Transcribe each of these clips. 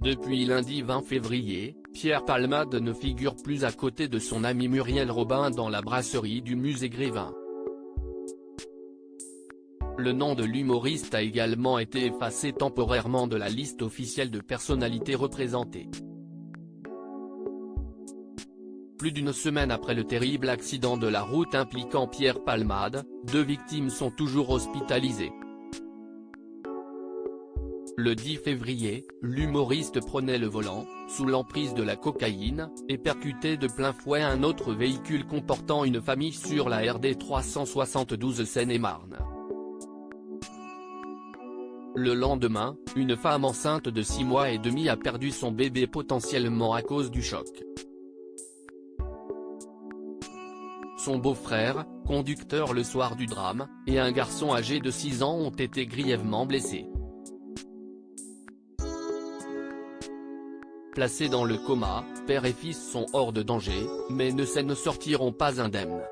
Depuis lundi 20 février, Pierre Palmade ne figure plus à côté de son ami Muriel Robin dans la brasserie du musée Grévin. Le nom de l'humoriste a également été effacé temporairement de la liste officielle de personnalités représentées. Plus d'une semaine après le terrible accident de la route impliquant Pierre Palmade, 2 victimes sont toujours hospitalisées. Le 10 février, l'humoriste prenait le volant, sous l'emprise de la cocaïne, et percutait de plein fouet un autre véhicule comportant une famille sur la RD 372 Seine-et-Marne. Le lendemain, une femme enceinte de 6 mois et demi a perdu son bébé potentiellement à cause du choc. Son beau-frère, conducteur le soir du drame, et un garçon âgé de 6 ans ont été grièvement blessés. Placés dans le coma, père et fils sont hors de danger, mais ne sortiront pas indemnes.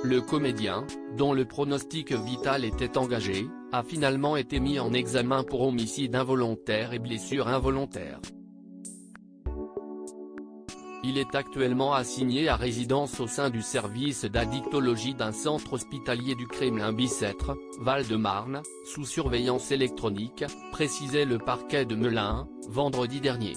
Le comédien, dont le pronostic vital était engagé, a finalement été mis en examen pour homicide involontaire et blessure involontaire. Il est actuellement assigné à résidence au sein du service d'addictologie d'un centre hospitalier du Kremlin-Bicêtre, Val-de-Marne, sous surveillance électronique, précisait le parquet de Melun, vendredi dernier.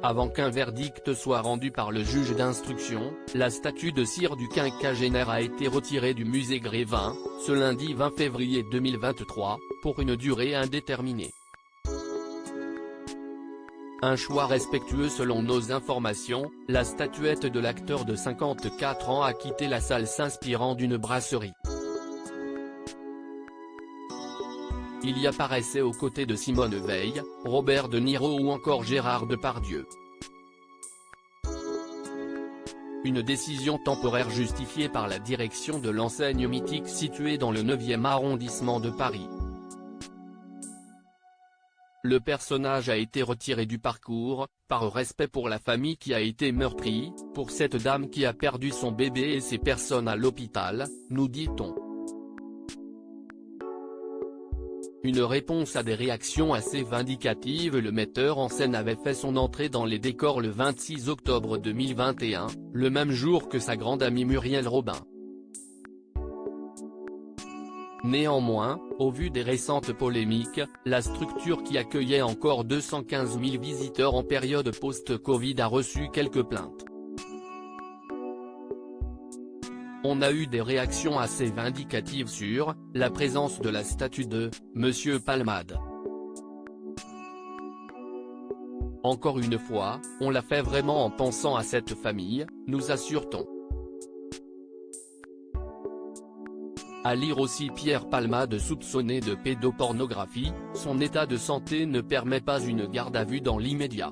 Avant qu'un verdict soit rendu par le juge d'instruction, la statue de cire du quinquagénaire a été retirée du musée Grévin, ce lundi 20 février 2023, pour une durée indéterminée. Un choix respectueux selon nos informations, la statuette de l'acteur de 54 ans a quitté la salle s'inspirant d'une brasserie. Il y apparaissait aux côtés de Simone Veil, Robert De Niro ou encore Gérard Depardieu. Une décision temporaire justifiée par la direction de l'enseigne mythique située dans le 9e arrondissement de Paris. Le personnage a été retiré du parcours, par respect pour la famille qui a été meurtrie, pour cette dame qui a perdu son bébé et ses personnes à l'hôpital, nous dit-on. Une réponse à des réactions assez vindicatives. Le metteur en scène avait fait son entrée dans les décors le 26 octobre 2021, le même jour que sa grande amie Muriel Robin. Néanmoins, au vu des récentes polémiques, la structure qui accueillait encore 215 000 visiteurs en période post-Covid a reçu quelques plaintes. On a eu des réactions assez vindicatives sur la présence de la statue de Monsieur Palmade. Encore une fois, on l'a fait vraiment en pensant à cette famille, nous assure-t-on. À lire aussi Pierre Palmade soupçonné de pédopornographie, son état de santé ne permet pas une garde à vue dans l'immédiat.